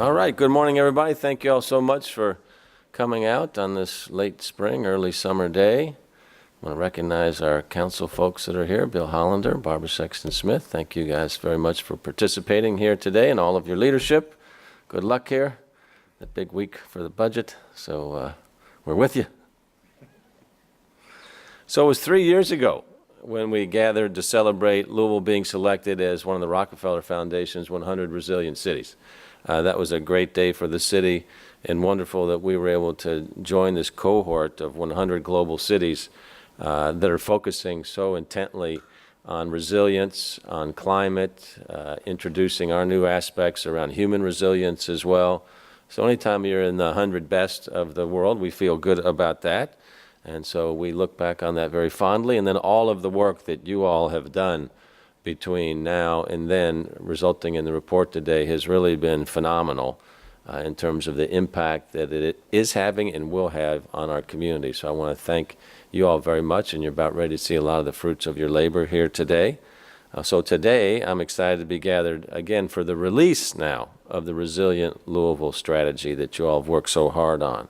All right, good morning, everybody. Thank you all so much for coming out on this late spring, early summer day. I want to recognize our council folks that are here, Bill Hollander, Barbara Sexton-Smith. Thank you guys very much for participating here today and all of your leadership. Good luck here. A big week for the budget, so we're with you. So it was 3 years ago when we gathered to celebrate Louisville being selected as one of the Rockefeller Foundation's 100 Resilient Cities. That was a great day for the city, and wonderful that we were able to join this cohort of 100 global cities that are focusing so intently on resilience, on climate, introducing our new aspects around human resilience as well. So anytime you're in the 100 best of the world, we feel good about that. And so we look back on that very fondly, and then all of the work that you all have done between now and then, resulting in the report today, has really been phenomenal in terms of the impact that it is having and will have on our community. So I want to thank you all very much, and you're about ready to see a lot of the fruits of your labor here today. So today, I'm excited to be gathered again for the release now of the Resilient Louisville strategy that you all have worked so hard on.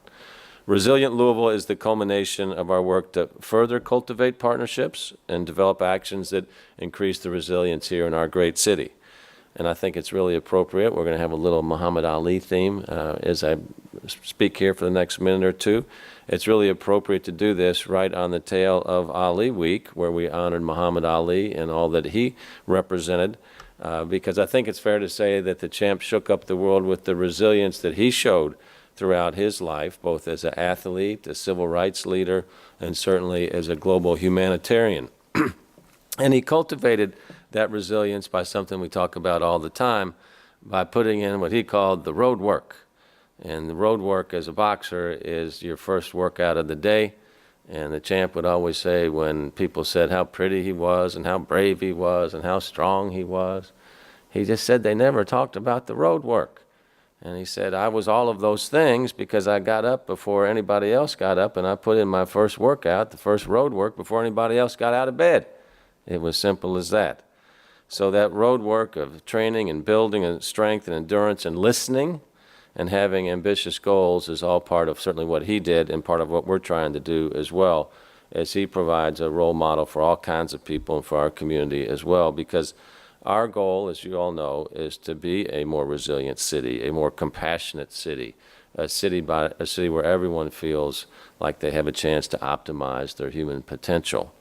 Resilient Louisville is the culmination of our work to further cultivate partnerships and develop actions that increase the resilience here in our great city. And I think it's really appropriate. We're going to have a little Muhammad Ali theme as I speak here for the next minute or two. It's really appropriate to do this right on the tail of Ali Week, where we honored Muhammad Ali and all that he represented, because I think it's fair to say that the champ shook up the world with the resilience that he showed throughout his life, both as an athlete, a civil rights leader, and certainly as a global humanitarian. And he cultivated that resilience by something we talk about all the time, by putting in what he called the road work. And the road work as a boxer is your first workout of the day. And the champ would always say, when people said how pretty he was and how brave he was and how strong he was, he just said they never talked about the road work. And he said, I was all of those things because I got up before anybody else got up, and I put in my first workout, the first road work, before anybody else got out of bed. It was simple as that. So that road work of training and building and strength and endurance and listening and having ambitious goals is all part of certainly what he did, and part of what we're trying to do as well, as he provides a role model for all kinds of people and for our community as well, because our goal, as you all know, is to be a more resilient city, a more compassionate city, a city where everyone feels like they have a chance to optimize their human potential.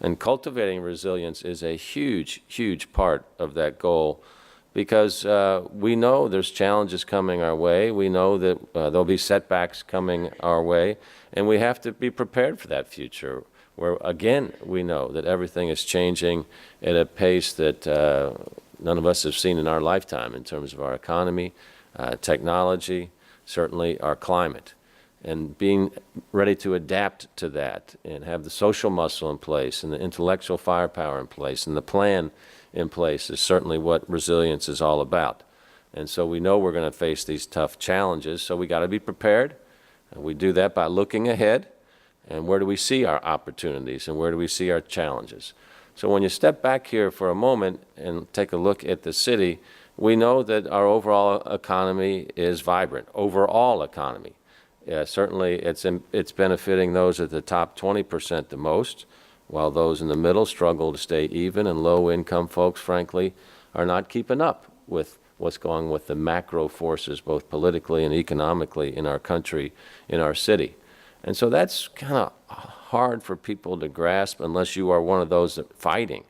And cultivating resilience is a huge, huge part of that goal, because we know there's challenges coming our way. We know that there'll be setbacks coming our way, and we have to be prepared for that future, where, again, we know that everything is changing at a pace that none of us have seen in our lifetime in terms of our economy, technology, certainly our climate. And being ready to adapt to that and have the social muscle in place and the intellectual firepower in place and the plan in place is certainly what resilience is all about. And so we know we're going to face these tough challenges, so we got to be prepared. And we do that by looking ahead. And where do we see our opportunities and where do we see our challenges? So when you step back here for a moment and take a look at the city, we know that our overall economy is vibrant, overall economy. Certainly it's benefiting those at the top 20% the most, while those in the middle struggle to stay even, and low-income folks, frankly, are not keeping up with what's going on with the macro forces, both politically and economically, in our country, in our city. And so that's kind of hard for people to grasp unless you are one of those that fighting.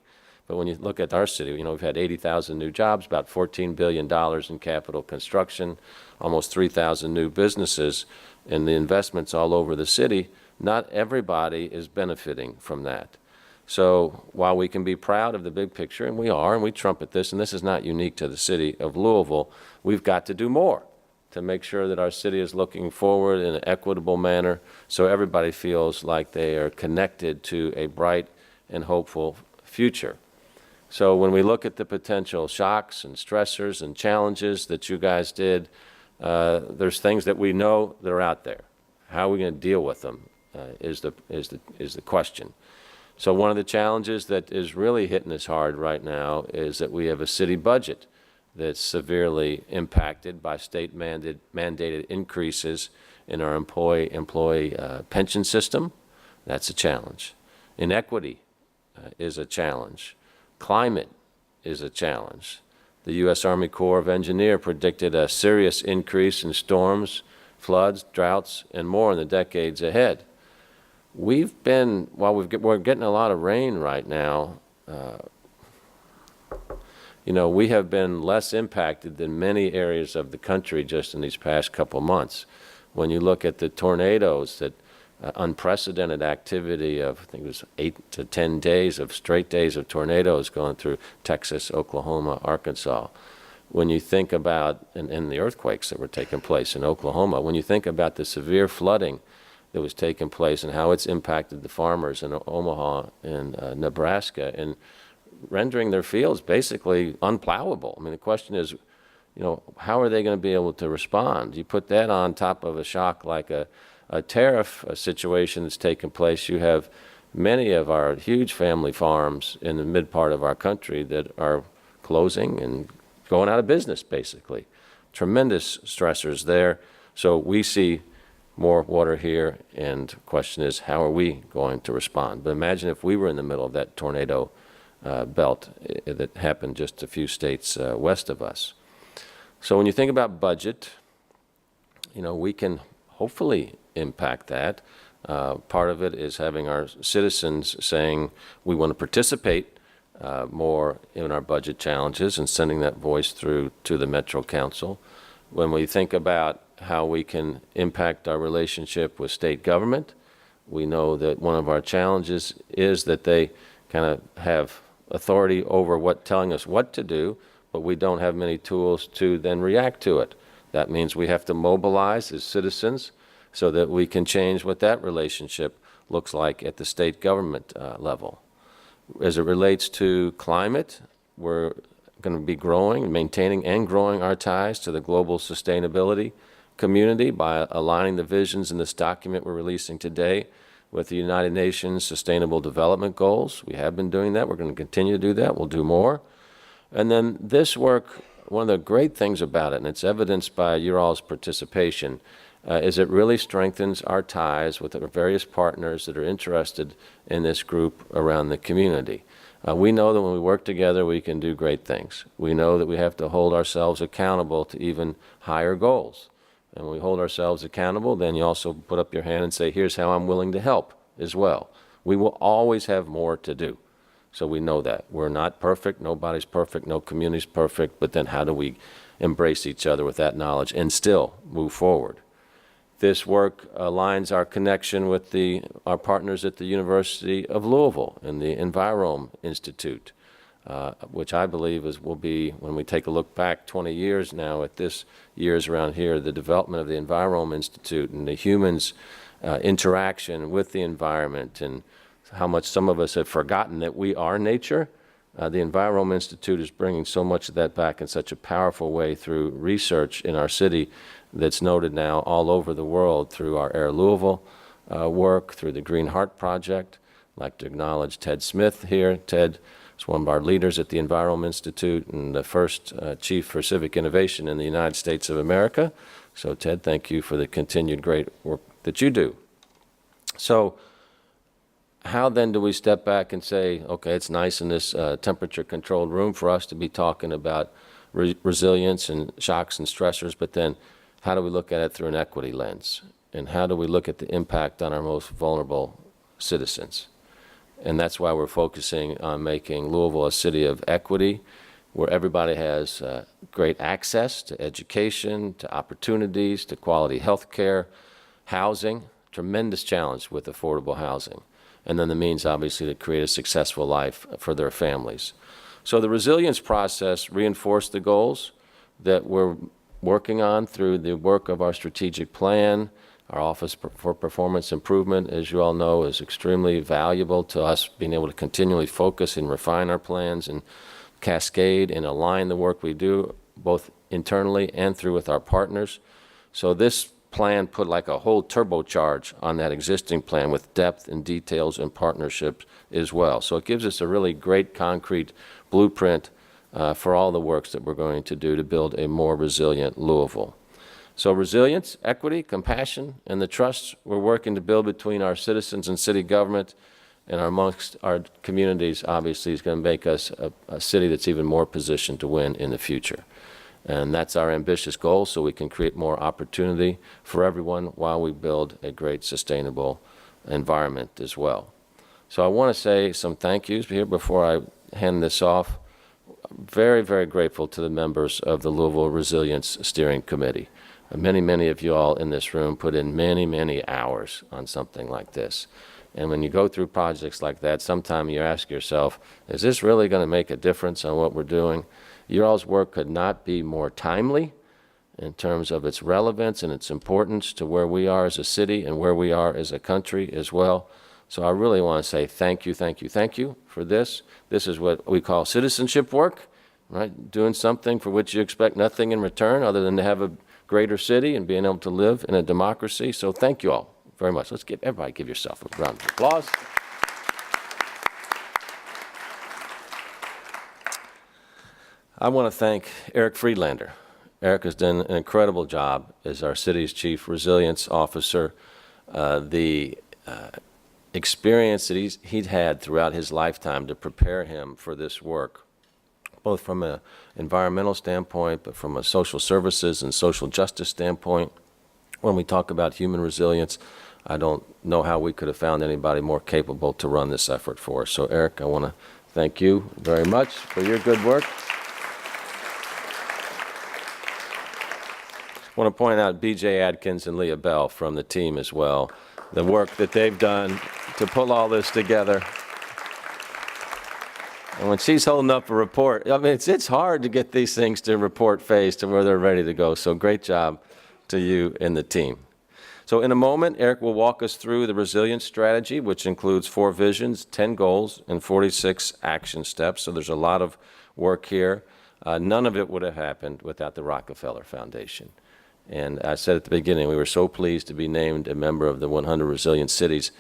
But when you look at our city, we've had 80,000 new jobs, about $14 billion in capital construction, almost 3,000 new businesses, and the investments all over the city. Not everybody is benefiting from that. So while we can be proud of the big picture, and we are, and we trumpet this, and this is not unique to the city of Louisville, we've got to do more to make sure that our city is looking forward in an equitable manner so everybody feels like they are connected to a bright and hopeful future. So when we look at the potential shocks and stressors and challenges that you guys did, there's things that we know that are out there. How are we going to deal with them is the question. So one of the challenges that is really hitting us hard right now is that we have a city budget that's severely impacted by state mandated increases in our employee pension system. That's a challenge. Inequity is a challenge. Climate is a challenge. The U.S. Army Corps of Engineers predicted a serious increase in storms, floods, droughts, and more in the decades ahead. We're getting a lot of rain right now, we have been less impacted than many areas of the country just in these past couple months. When you look at the tornadoes, that unprecedented activity of, I think it was 8 to 10 days of straight days of tornadoes going through Texas, Oklahoma, Arkansas. When you think about, and the earthquakes that were taking place in Oklahoma, when you think about the severe flooding that was taking place and how it's impacted the farmers in Omaha and Nebraska, and rendering their fields basically unplowable. I mean, the question is, how are they going to be able to respond? You put that on top of a shock like a tariff situation that's taken place. You have many of our huge family farms in the mid part of our country that are closing and going out of business, basically. Tremendous stressors there. So we see more water here, and the question is, how are we going to respond? But imagine if we were in the middle of that tornado belt that happened just a few states west of us. So when you think about budget, we can hopefully impact that. Part of it is having our citizens saying we want to participate more in our budget challenges and sending that voice through to the Metro Council. When we think about how we can impact our relationship with state government, we know that one of our challenges is that they kind of have authority over telling us what to do, but we don't have many tools to then react to it. That means we have to mobilize as citizens so that we can change what that relationship looks like at the state government level. As it relates to climate, we're going to be maintaining and growing our ties to the global sustainability community by aligning the visions in this document we're releasing today with the United Nations Sustainable Development Goals. We have been doing that. We're going to continue to do that. We'll do more. And then this work, one of the great things about it, and it's evidenced by your all's participation, is it really strengthens our ties with our various partners that are interested in this group around the community. We know that when we work together, we can do great things. We know that we have to hold ourselves accountable to even higher goals. And when we hold ourselves accountable, then you also put up your hand and say, here's how I'm willing to help as well. We will always have more to do. So we know that. We're not perfect. Nobody's perfect. No community's perfect. But then how do we embrace each other with that knowledge and still move forward? This work aligns our connection with our partners at the University of Louisville and the Envirome Institute, which I believe will be, when we take a look back 20 years now at this years around here, the development of the Envirome Institute and the humans' interaction with the environment, and how much some of us have forgotten that we are nature. The Envirome Institute is bringing so much of that back in such a powerful way through research in our city that's noted now all over the world through our Air Louisville work, through the Green Heart Project. I'd like to acknowledge Ted Smith here. Ted is one of our leaders at the Envirome Institute and the first chief for civic innovation in the United States of America. So Ted, thank you for the continued great work that you do. So how then do we step back and say, okay, it's nice in this temperature-controlled room for us to be talking about resilience and shocks and stressors, but then how do we look at it through an equity lens? And how do we look at the impact on our most vulnerable citizens? And that's why we're focusing on making Louisville a city of equity, where everybody has great access to education, to opportunities, to quality health care, housing, tremendous challenge with affordable housing, and then the means, obviously, to create a successful life for their families. So the resilience process reinforced the goals that we're working on through the work of our strategic plan. Our Office for Performance Improvement, as you all know, is extremely valuable to us, being able to continually focus and refine our plans and cascade and align the work we do, both internally and through with our partners. So this plan put like a whole turbocharge on that existing plan with depth and details and partnerships as well. So it gives us a really great concrete blueprint for all the works that we're going to do to build a more resilient Louisville. So resilience, equity, compassion, and the trust we're working to build between our citizens and city government and amongst our communities obviously is going to make us a city that's even more positioned to win in the future. And that's our ambitious goal, so we can create more opportunity for everyone while we build a great sustainable environment as well. So I want to say some thank yous here before I hand this off. I'm very, very grateful to the members of the Louisville Resilience Steering Committee. Many of you all in this room put in many hours on something like this. And when you go through projects like that, sometimes you ask yourself, is this really going to make a difference on what we're doing? Your all's work could not be more timely in terms of its relevance and its importance to where we are as a city and where we are as a country as well. So I really want to say thank you for this. This is what we call citizenship work, right? Doing something for which you expect nothing in return other than to have a greater city and being able to live in a democracy. So thank you all very much. Let's everybody give yourself a round of applause. I want to thank Eric Friedlander. Eric has done an incredible job as our city's chief resilience officer. The experience that he'd had throughout his lifetime to prepare him for this work, both from an environmental standpoint, but from a social services and social justice standpoint. When we talk about human resilience, I don't know how we could have found anybody more capable to run this effort for us. So Eric, I want to thank you very much for your good work. I want to point out BJ Adkins and Leah Bell from the team as well, the work that they've done to pull all this together. And when she's holding up a report, I mean, it's hard to get these things to report phase to where they're ready to go. So great job to you and the team. So in a moment, Eric will walk us through the resilience strategy, which includes 4 visions, 10 goals, and 46 action steps. So there's a lot of work here. None of it would have happened without the Rockefeller Foundation. And I said at the beginning, we were so pleased to be named a member of the 100 Resilient Cities.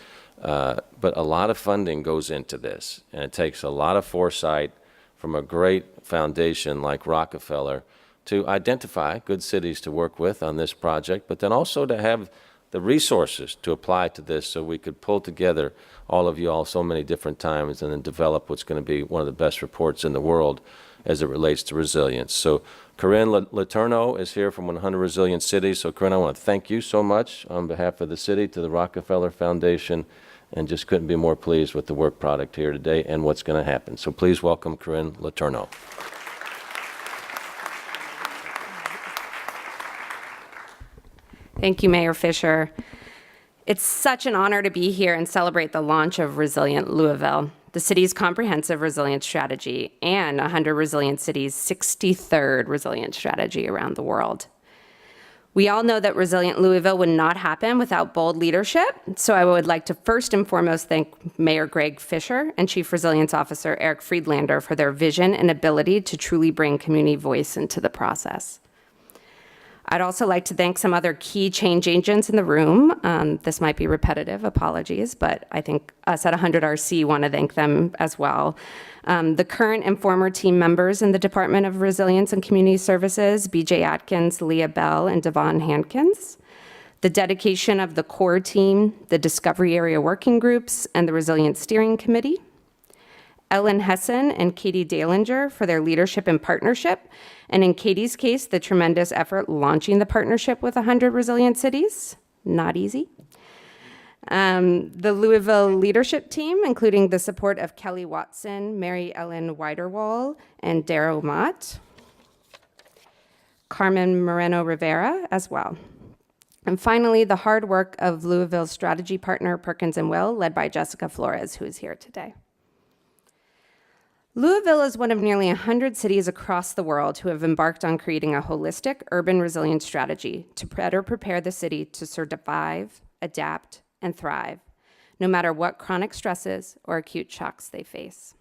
But a lot of funding goes into this, and it takes a lot of foresight from a great foundation like Rockefeller to identify good cities to work with on this project, but then also to have the resources to apply to this so we could pull together all of you all so many different times and then develop what's going to be one of the best reports in the world as it relates to resilience. So Corinne Letourneau is here from 100 Resilient Cities. So Corinne, I want to thank you so much on behalf of the city to the Rockefeller Foundation, and just couldn't be more pleased with the work product here today and what's going to happen. So please welcome Corinne Letourneau. Thank you, Mayor Fisher. It's such an honor to be here and celebrate the launch of Resilient Louisville, the city's comprehensive resilience strategy, and 100 Resilient Cities' 63rd resilience strategy around the world. We all know that Resilient Louisville would not happen without bold leadership, so I would like to first and foremost thank Mayor Greg Fisher and Chief Resilience Officer Eric Friedlander for their vision and ability to truly bring community voice into the process. I'd also like to thank some other key change agents in the room. This might be repetitive, apologies, but I think us at 100 RC want to thank them as well. The current and former team members in the Department of Resilience and Community Services, BJ Atkins, Leah Bell, and Devon Hankins. The dedication of the core team, the Discovery Area Working Groups, and the Resilience Steering Committee. Ellen Hessen and Katie Dalinger for their leadership and partnership, and in Katie's case, the tremendous effort launching the partnership with 100 Resilient Cities. Not easy. The Louisville leadership team, including the support of Kelly Watson, Mary Ellen Weiderwall, and Darrow Mott. Carmen Moreno Rivera as well. And finally, the hard work of Louisville's strategy partner, Perkins & Will, led by Jessica Flores, who is here today. Louisville is one of nearly 100 cities across the world who have embarked on creating a holistic urban resilience strategy to better prepare the city to survive, adapt, and thrive, no matter what chronic stresses or acute shocks they face.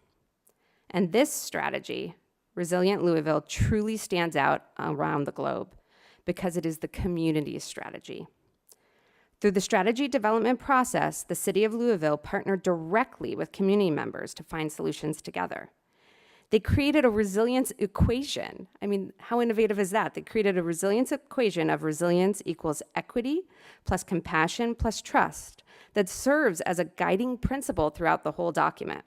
And this strategy, Resilient Louisville, truly stands out around the globe because it is the community's strategy. Through the strategy development process, the City of Louisville partnered directly with community members to find solutions together. They created a resilience equation. I mean, how innovative is that? They created a resilience equation of resilience equals equity plus compassion plus trust that serves as a guiding principle throughout the whole document.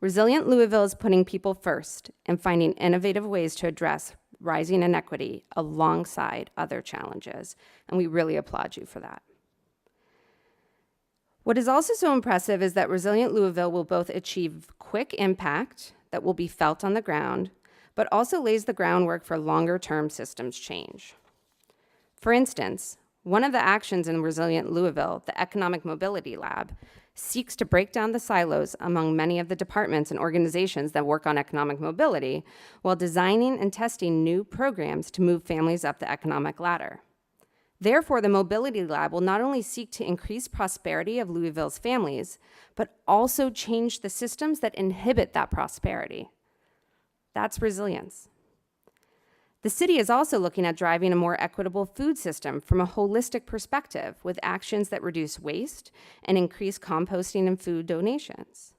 Resilient Louisville is putting people first and finding innovative ways to address rising inequity alongside other challenges, and we really applaud you for that. What is also so impressive is that Resilient Louisville will both achieve quick impact that will be felt on the ground, but also lays the groundwork for longer-term systems change. For instance, one of the actions in Resilient Louisville, the Economic Mobility Lab, seeks to break down the silos among many of the departments and organizations that work on economic mobility while designing and testing new programs to move families up the economic ladder. Therefore, the Mobility Lab will not only seek to increase prosperity of Louisville's families, but also change the systems that inhibit that prosperity. That's resilience. The city is also looking at driving a more equitable food system from a holistic perspective with actions that reduce waste and increase composting and food donations.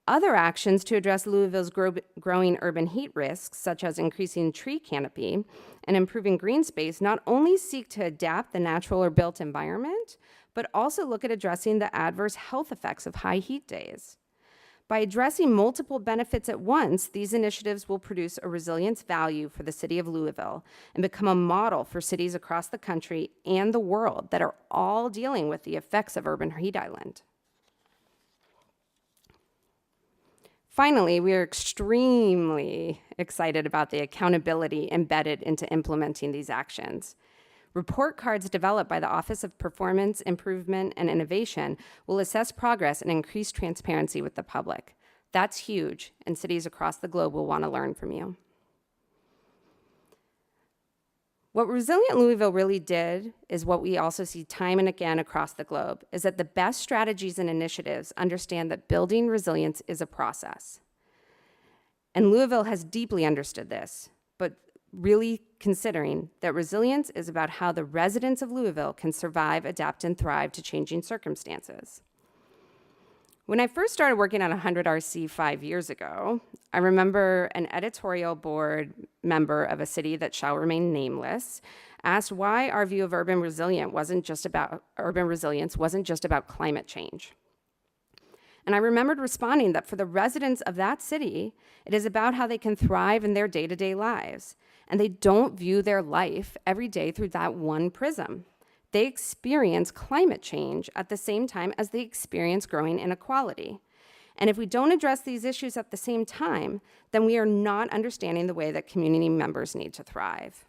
Other actions to address Louisville's growing urban heat risks, such as increasing tree canopy and improving green space, not only seek to adapt the natural or built environment, but also look at addressing the adverse health effects of high heat days. By addressing multiple benefits at once, these initiatives will produce a resilience value for the city of Louisville and become a model for cities across the country and the world that are all dealing with the effects of urban heat island. Finally, we are extremely excited about the accountability embedded into implementing these actions. Report cards developed by the Office of Performance Improvement and Innovation will assess progress and increase transparency with the public. That's huge, and cities across the globe will want to learn from you. What Resilient Louisville really did is what we also see time and again across the globe, is that the best strategies and initiatives understand that building resilience is a process. And Louisville has deeply understood this, but really considering that resilience is about how the residents of Louisville can survive, adapt, and thrive to changing circumstances. When I first started working on 100RC 5 years ago, I remember an editorial board member of a city that shall remain nameless asked why our view of urban resilience wasn't just about climate change. And I remembered responding that for the residents of that city, it is about how they can thrive in their day-to-day lives. And they don't view their life every day through that one prism. They experience climate change at the same time as they experience growing inequality. And if we don't address these issues at the same time, then we are not understanding the way that community members need to thrive.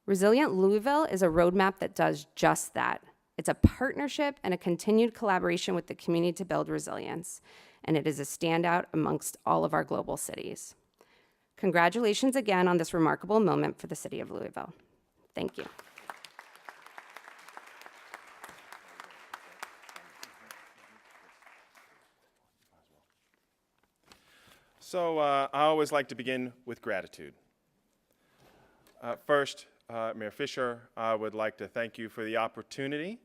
Resilient Louisville is a roadmap that does just that. It's a partnership and a continued collaboration with the community to build resilience. And it is a standout amongst all of our global cities. Congratulations again on this remarkable moment for the city of Louisville. Thank you. So I always like to begin with gratitude. First, Mayor Fisher, I would like to thank you for the opportunity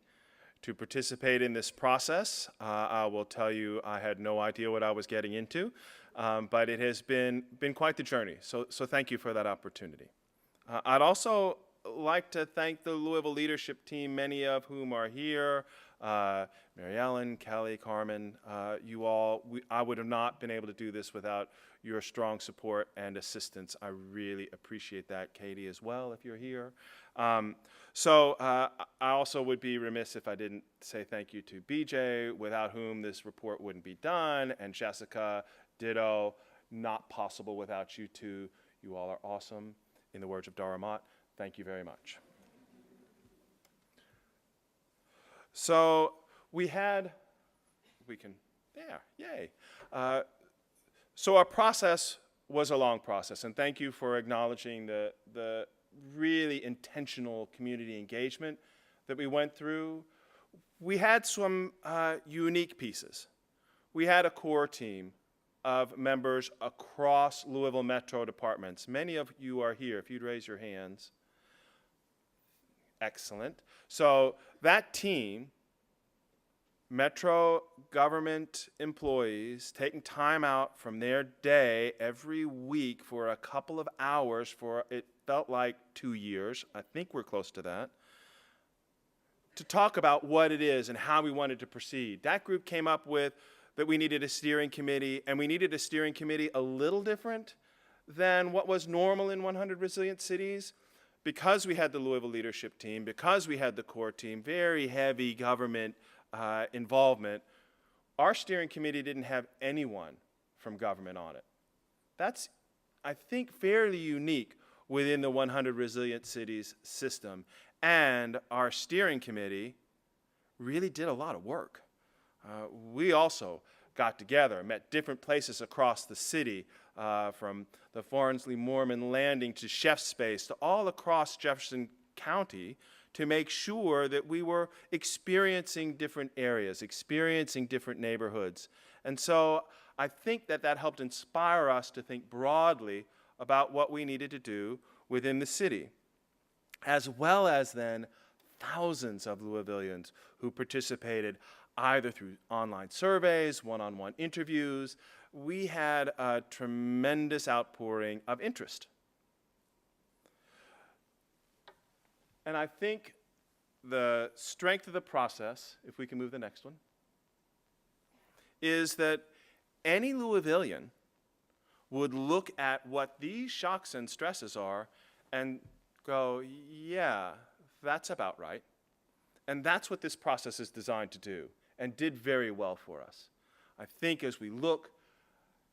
to participate in this process. I will tell you I had no idea what I was getting into, but it has been quite the journey, so thank you for that opportunity. I'd also like to thank the Louisville leadership team, many of whom are here, Mary Ellen, Kelly, Carmen, you all. I would have not been able to do this without your strong support and assistance. I really appreciate that. Katie as well, if you're here. I also would be remiss if I didn't say thank you to BJ, without whom this report wouldn't be done, and Jessica, ditto, not possible without you two. You all are awesome. In the words of Dara Mott, thank you very much. So yay. So our process was a long process, and thank you for acknowledging the really intentional community engagement that we went through. We had some unique pieces. We had a core team of members across Louisville Metro departments. Many of you are here, if you'd raise your hands. Excellent. So that team Metro government employees taking time out from their day every week for a couple of hours for, it felt like 2 years, I think we're close to that, to talk about what it is and how we wanted to proceed. That group came up with that we needed a steering committee, and we needed a steering committee a little different than what was normal in 100 Resilient Cities, because we had the Louisville leadership team, because we had the core team, very heavy government involvement. Our steering committee didn't have anyone from government on it. That's, I think, fairly unique within the 100 Resilient Cities system. And our steering committee really did a lot of work. We also got together, met different places across the city, from the Farnsley Mormon Landing to Chef's Space to all across Jefferson County, to make sure that we were experiencing different areas, experiencing different neighborhoods. And so I think that that helped inspire us to think broadly about what we needed to do within the city, as well as then thousands of Louisvillians who participated either through online surveys, one-on-one interviews. We had a tremendous outpouring of interest. And I think the strength of the process, if we can move the next one, is that any Louisvillian would look at what these shocks and stresses are and go, yeah, that's about right. And that's what this process is designed to do, and did very well for us. I think as we look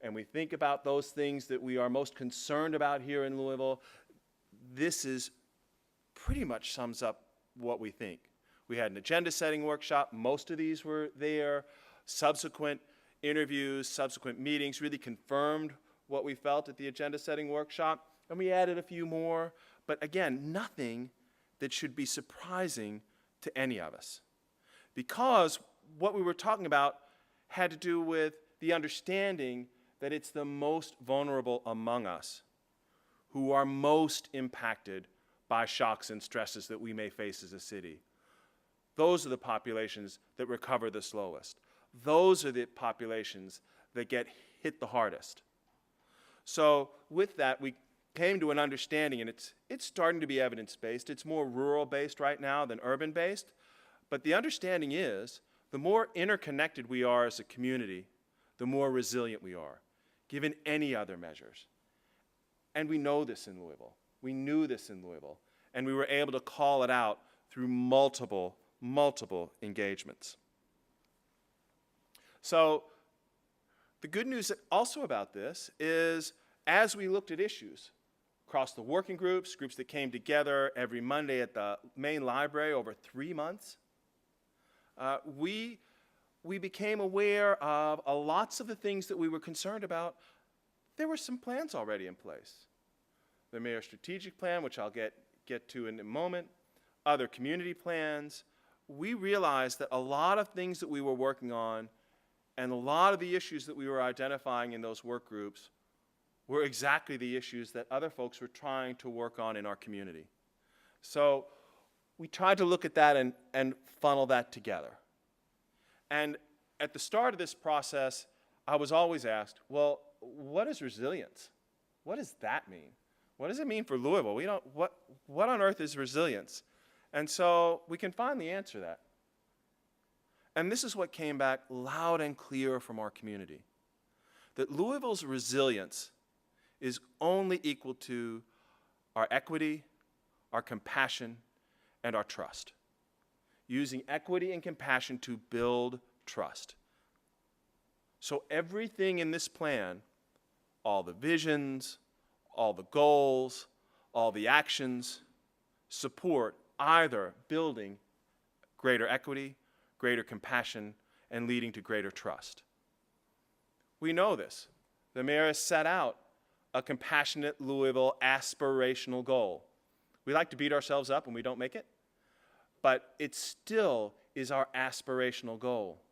and we think about those things that we are most concerned about here in Louisville, this is pretty much sums up what we think. We had an agenda setting workshop. Most of these were there. Subsequent interviews, subsequent meetings really confirmed what we felt at the agenda setting workshop, and we added a few more. But again, nothing that should be surprising to any of us, because what we were talking about had to do with the understanding that it's the most vulnerable among us who are most impacted by shocks and stresses that we may face as a city. Those are the populations that recover the slowest. Those are the populations that get hit the hardest. So with that, we came to an understanding, and it's starting to be evidence-based. It's more rural-based right now than urban-based. But the understanding is, the more interconnected we are as a community, the more resilient we are, given any other measures. And we know this in Louisville. We knew this in Louisville, and we were able to call it out through multiple engagements. So the good news also about this is, as we looked at issues across the working groups that came together every Monday at the main library over 3 months, we became aware of lots of the things that we were concerned about. There were some plans already in place. The mayor's strategic plan, which I'll get to in a moment, other community plans. We realized that a lot of things that we were working on and a lot of the issues that we were identifying in those work groups were exactly the issues that other folks were trying to work on in our community. So we tried to look at that and funnel that together. And at the start of this process, I was always asked, well, what is resilience? What does that mean? What does it mean for Louisville? What on earth is resilience? And so we can finally answer that. And this is what came back loud and clear from our community, that Louisville's resilience is only equal to our equity, our compassion, and our trust. Using equity and compassion to build trust. So everything in this plan, all the visions, all the goals, all the actions, support either building greater equity, greater compassion, and leading to greater trust. We know this. The mayor has set out a compassionate Louisville aspirational goal. We like to beat ourselves up when we don't make it, but it still is our aspirational goal.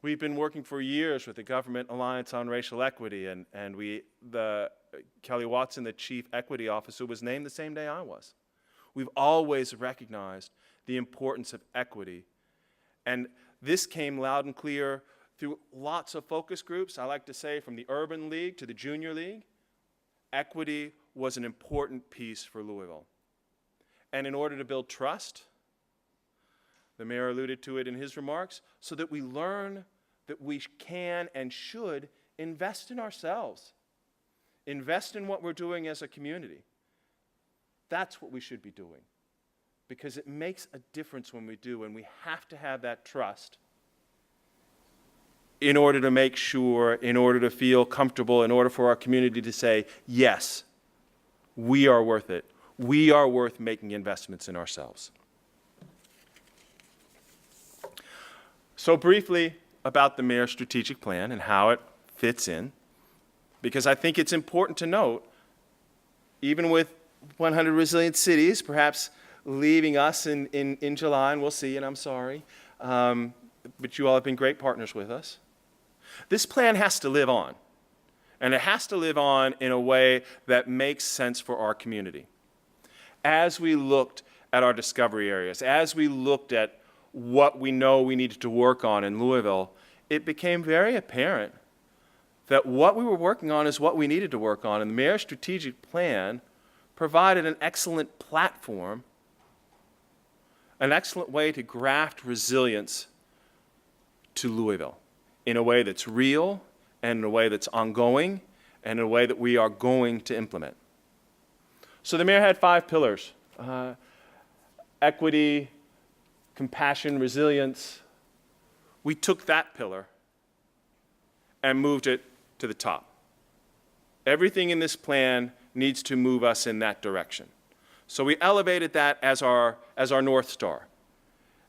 We've been working for years with the Government Alliance on Racial Equity, and Kelly Watson, the Chief Equity Officer, was named the same day I was. We've always recognized the importance of equity and this came loud and clear through lots of focus groups. I like to say from the Urban League to the Junior League, equity was an important piece for Louisville. And in order to build trust, the mayor alluded to it in his remarks, so that we learn that we can and should invest in ourselves, invest in what we're doing as a community. That's what we should be doing, because it makes a difference when we do, and we have to have that trust in order to make sure, in order to feel comfortable, in order for our community to say, yes, we are worth it. We are worth making investments in ourselves. So briefly about the mayor's strategic plan and how it fits in, because I think it's important to note, even with 100 resilient cities, perhaps leaving us in July, and we'll see, and I'm sorry, but you all have been great partners with us. This plan has to live on, and it has to live on in a way that makes sense for our community. As we looked at our discovery areas, as we looked at what we know we needed to work on in Louisville, it became very apparent that what we were working on is what we needed to work on, and the mayor's strategic plan provided an excellent platform, an excellent way to graft resilience to Louisville in a way that's real, and in a way that's ongoing, and in a way that we are going to implement. So the mayor had 5 pillars: equity, compassion, resilience. We took that pillar and moved it to the top. Everything in this plan needs to move us in that direction. So we elevated that as our North Star,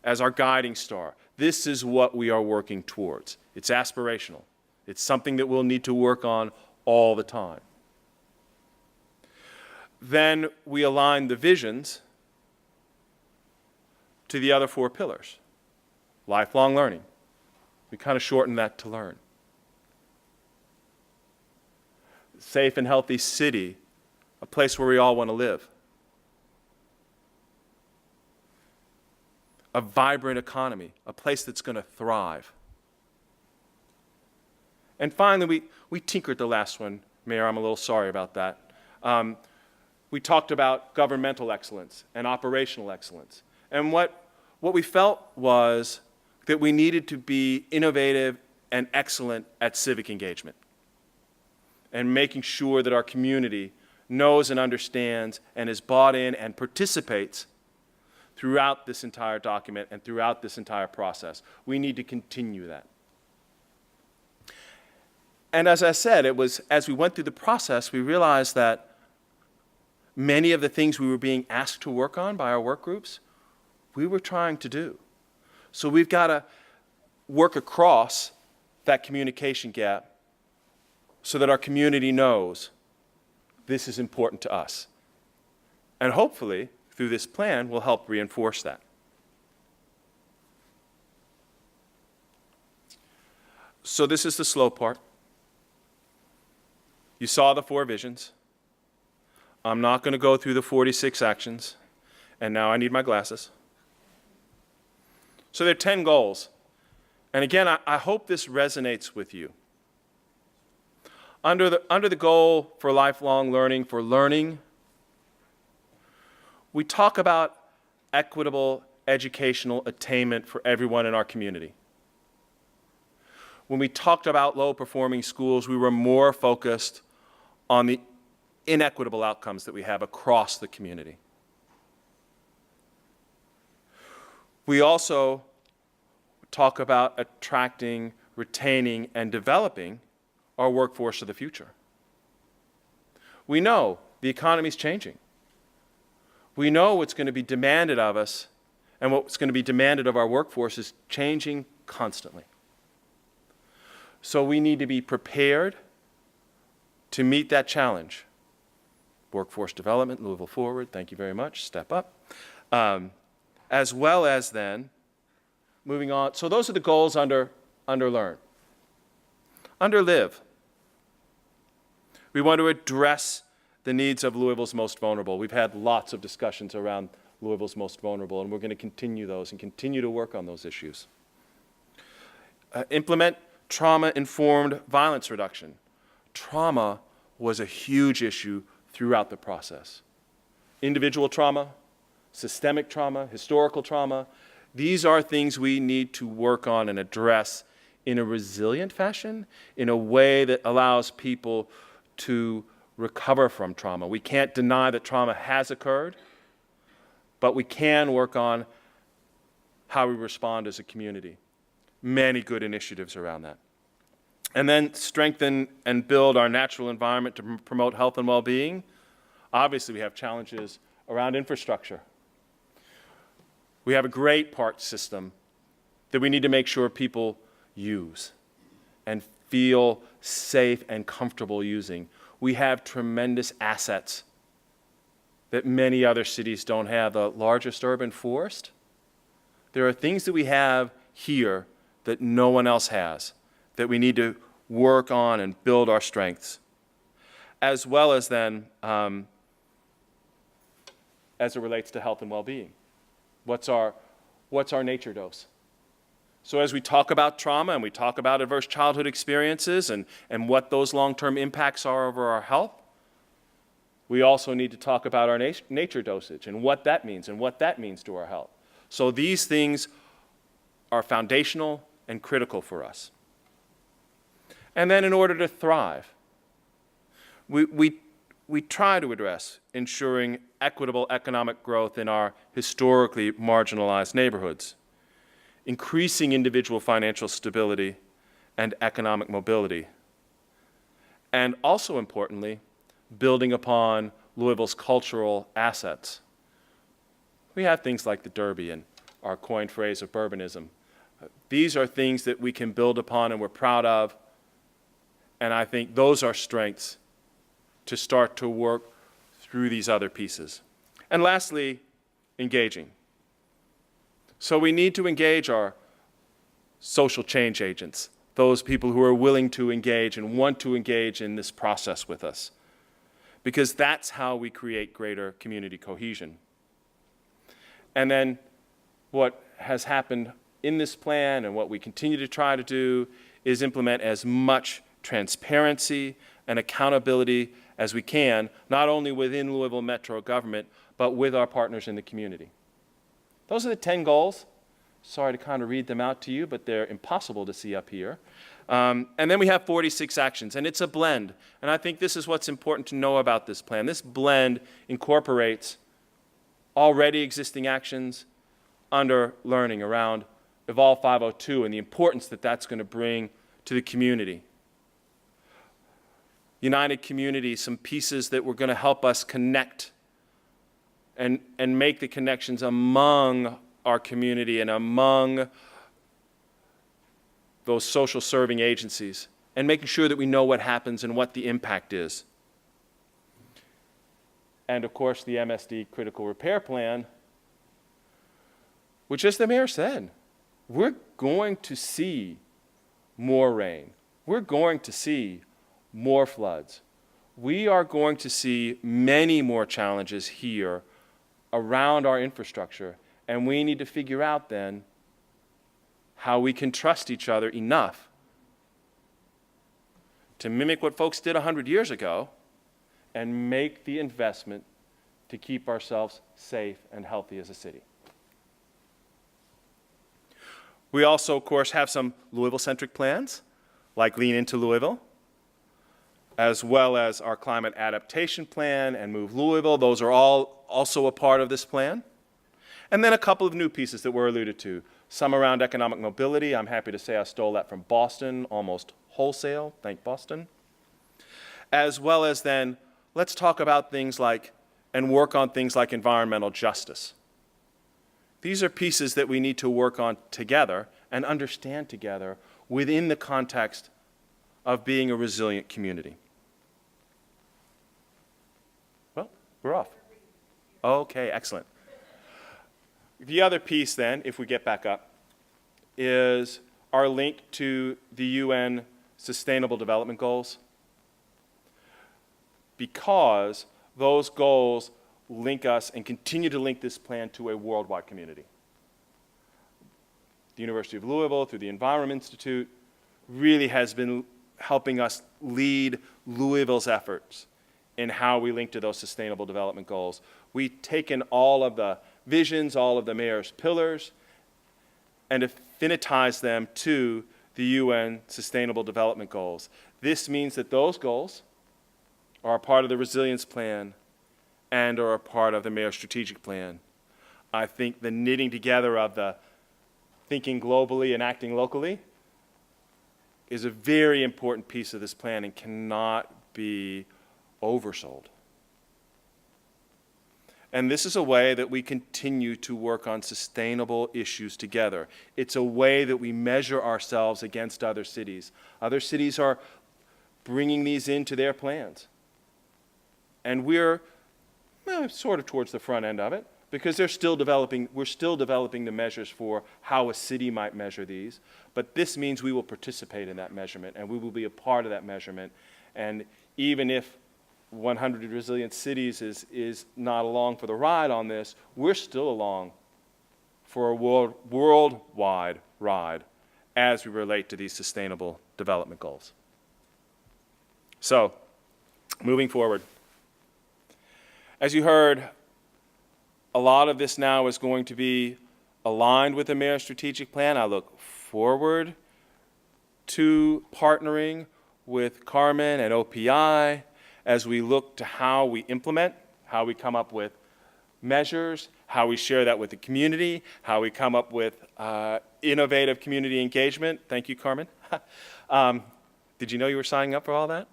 as our guiding star. This is what we are working towards. It's aspirational. It's something that we'll need to work on all the time. Then we aligned the visions to the other 4 pillars. Lifelong learning. We kind of shortened that to learn. Safe and healthy city, a place where we all want to live. A vibrant economy, a place that's going to thrive. And finally, we tinkered the last one. Mayor, I'm a little sorry about that. We talked about governmental excellence and operational excellence. And what we felt was that we needed to be innovative and excellent at civic engagement and making sure that our community knows and understands and is bought in and participates throughout this entire document and throughout this entire process. We need to continue that. And as I said, it was as we went through the process, we realized that many of the things we were being asked to work on by our work groups, we were trying to do. So we've got to work across that communication gap so that our community knows this is important to us. And hopefully, through this plan, we'll help reinforce that. So this is the slow part. You saw the 4 visions. I'm not going to go through the 46 actions, and now I need my glasses. So there are 10 goals. And again, I hope this resonates with you. Under the goal for lifelong learning, for learning, we talk about equitable educational attainment for everyone in our community. When we talked about low-performing schools, we were more focused on the inequitable outcomes that we have across the community. We also talk about attracting, retaining, and developing our workforce of the future. We know the economy is changing. We know what's going to be demanded of us, and what's going to be demanded of our workforce is changing constantly. So we need to be prepared to meet that challenge. Workforce development, Louisville Forward, thank you very much, step up. As well as then, moving on, so those are the goals under learn. Under live, we want to address the needs of Louisville's most vulnerable. We've had lots of discussions around Louisville's most vulnerable, and we're going to continue those and continue to work on those issues. Implement trauma-informed violence reduction. Trauma was a huge issue throughout the process. Individual trauma, systemic trauma, historical trauma, these are things we need to work on and address in a resilient fashion, in a way that allows people to recover from trauma. We can't deny that trauma has occurred, but we can work on how we respond as a community. Many good initiatives around that. And then strengthen and build our natural environment to promote health and well-being. Obviously, we have challenges around infrastructure. We have a great park system that we need to make sure people use and feel safe and comfortable using. We have tremendous assets that many other cities don't have. The largest urban forest. There are things that we have here that no one else has, that we need to work on and build our strengths, as well as then, as it relates to health and well-being. What's our nature dose? So as we talk about trauma and we talk about adverse childhood experiences and what those long-term impacts are over our health, we also need to talk about our nature dosage and what that means to our health. So these things are foundational and critical for us. And then in order to thrive, we try to address ensuring equitable economic growth in our historically marginalized neighborhoods, increasing individual financial stability and economic mobility, and also importantly, building upon Louisville's cultural assets. We have things like the Derby and our coined phrase of Bourbonism. These are things that we can build upon and we're proud of, and I think those are strengths to start to work through these other pieces. And lastly, engaging. So we need to engage our social change agents, those people who are willing to engage and want to engage in this process with us, because that's how we create greater community cohesion. And then what has happened in this plan and what we continue to try to do is implement as much transparency and accountability as we can, not only within Louisville Metro government, but with our partners in the community. Those are the 10 goals. Sorry to kind of read them out to you, but they're impossible to see up here. And then we have 46 actions, and it's a blend. And I think this is what's important to know about this plan. This blend incorporates already existing actions under learning around Evolve 502 and the importance that that's going to bring to the community. United Community, some pieces that were going to help us connect and make the connections among our community and among those social serving agencies, and making sure that we know what happens and what the impact is. And of course, the MSD critical repair plan, which, as the mayor said, we're going to see more rain. We're going to see more floods. We are going to see many more challenges here around our infrastructure, and we need to figure out then how we can trust each other enough to mimic what folks did 100 years ago and make the investment to keep ourselves safe and healthy as a city. We also, of course, have some Louisville-centric plans, like Lean Into Louisville, as well as our climate adaptation plan and Move Louisville. Those are all also a part of this plan. And then a couple of new pieces that were alluded to. Some around economic mobility. I'm happy to say I stole that from Boston, almost wholesale. Thank Boston. As well as then, let's talk about things like, and work on things like environmental justice. These are pieces that we need to work on together and understand together within the context of being a resilient community. Well, we're off. Okay, excellent. The other piece then, if we get back up, is our link to the UN Sustainable Development Goals, because those goals link us and continue to link this plan to a worldwide community. the University of Louisville, through the Environment Institute, really has been helping us lead Louisville's efforts in how we link to those sustainable development goals. We've taken all of the visions, all of the mayor's pillars, and affinitized them to the UN Sustainable Development Goals. This means that those goals are a part of the resilience plan and are a part of the mayor's strategic plan. I think the knitting together of the thinking globally and acting locally is a very important piece of this plan and cannot be oversold. And this is a way that we continue to work on sustainable issues together. It's a way that we measure ourselves against other cities. Other cities are bringing these into their plans. And we're sort of towards the front end of it, because we're still developing the measures for how a city might measure these. But this means we will participate in that measurement, and we will be a part of that measurement. And even if 100 Resilient Cities is not along for the ride on this, we're still along for a worldwide ride as we relate to these sustainable development goals. So, moving forward. As you heard, a lot of this now is going to be aligned with the mayor's strategic plan. I look forward to partnering with Carmen and OPI as we look to how we implement, how we come up with measures, how we share that with the community, how we come up with innovative community engagement. Thank you, Carmen. Did you know you were signing up for all that?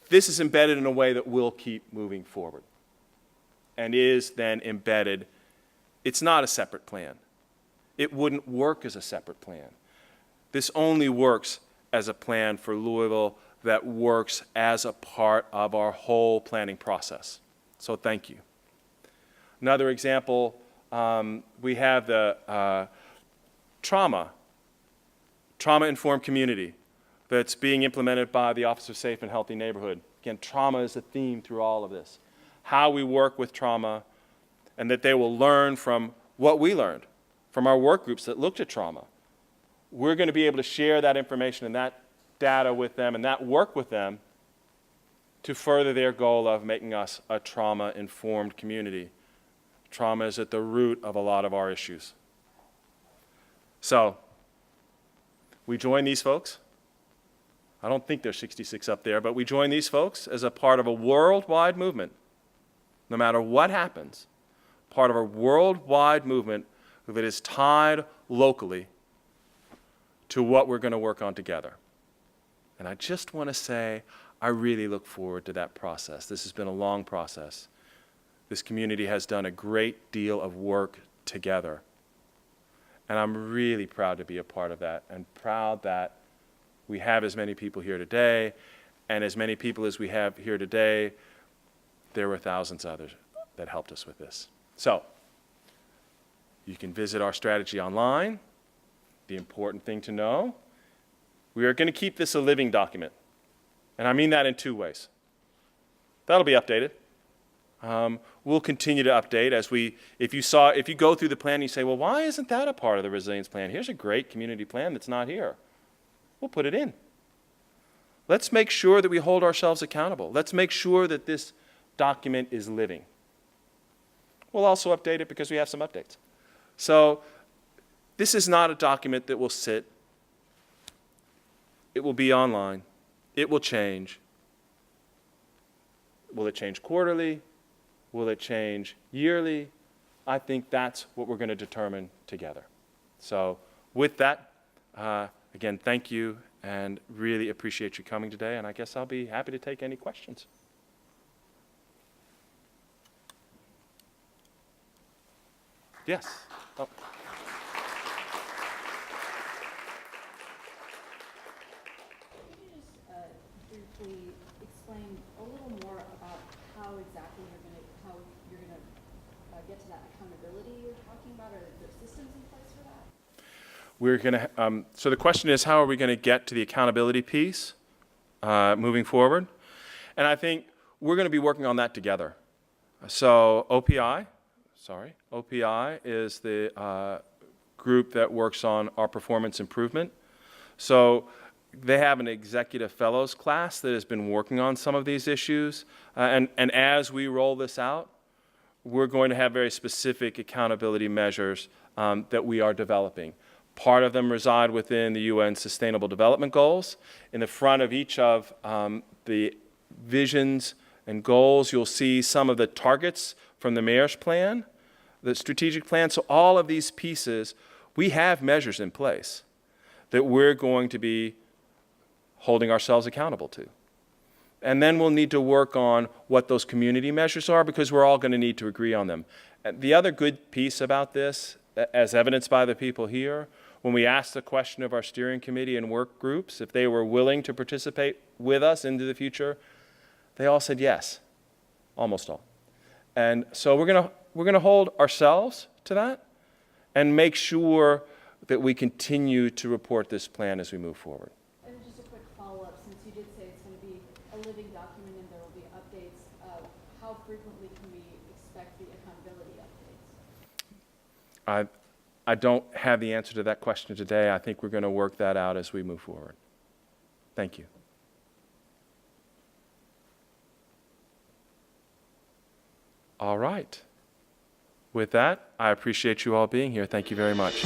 This is embedded in a way that will keep moving forward and is then embedded. It's not a separate plan. It wouldn't work as a separate plan. This only works as a plan for Louisville that works as a part of our whole planning process. So thank you. Another example, we have the trauma-informed community that's being implemented by the Office of Safe and Healthy Neighborhood. Again, trauma is a theme through all of this. How we work with trauma, and that they will learn from what we learned from our work groups that looked at trauma. We're going to be able to share that information and that data with them and that work with them to further their goal of making us a trauma-informed community. Trauma is at the root of a lot of our issues. So, we join these folks. I don't think there's 66 up there, but we join these folks as a part of a worldwide movement. No matter what happens, part of a worldwide movement that is tied locally to what we're going to work on together. And I just want to say, I really look forward to that process. This has been a long process. This community has done a great deal of work together. And I'm really proud to be a part of that, and proud that we have as many people here today, and as many people as we have here today, there were thousands of others that helped us with this. So, you can visit our strategy online. The important thing to know, we are going to keep this a living document. And I mean that in two ways. That'll be updated. We'll continue to update as if you go through the plan and you say, well, why isn't that a part of the resilience plan? Here's a great community plan that's not here. We'll put it in. Let's make sure that we hold ourselves accountable. Let's make sure that this document is living. We'll also update it because we have some updates. So this is not a document that will sit. It will be online. It will change. Will it change quarterly? Will it change yearly? I think that's what we're going to determine together. So with that, again, thank you, and really appreciate you coming today, and I guess I'll be happy to take any questions. Yes. Oh. Briefly explain a little more about how exactly you're going to get to that accountability you're talking about, or are there systems in place for that? We're going to. So the question is, how are we going to get to the accountability piece moving forward? And I think we're going to be working on that together. So OPI, OPI is the group that works on our performance improvement. So they have an executive fellows class that has been working on some of these issues. And as we roll this out, we're going to have very specific accountability measures that we are developing. Part of them reside within the UN Sustainable Development Goals. In the front of each of the visions and goals, you'll see some of the targets from the mayor's plan, the strategic plan. So all of these pieces, we have measures in place that we're going to be holding ourselves accountable to. And then we'll need to work on what those community measures are, because we're all going to need to agree on them. And the other good piece about this, as evidenced by the people here, when we asked the question of our steering committee and work groups if they were willing to participate with us into the future, they all said yes, almost all. And so we're going to hold ourselves to that and make sure that we continue to report this plan as we move forward. And just a quick follow-up, since you did say it's going to be a living document and there will be updates, how frequently can we expect the accountability updates? I don't have the answer to that question today. I think we're going to work that out as we move forward. Thank you. All right. With that, I appreciate you all being here. Thank you very much.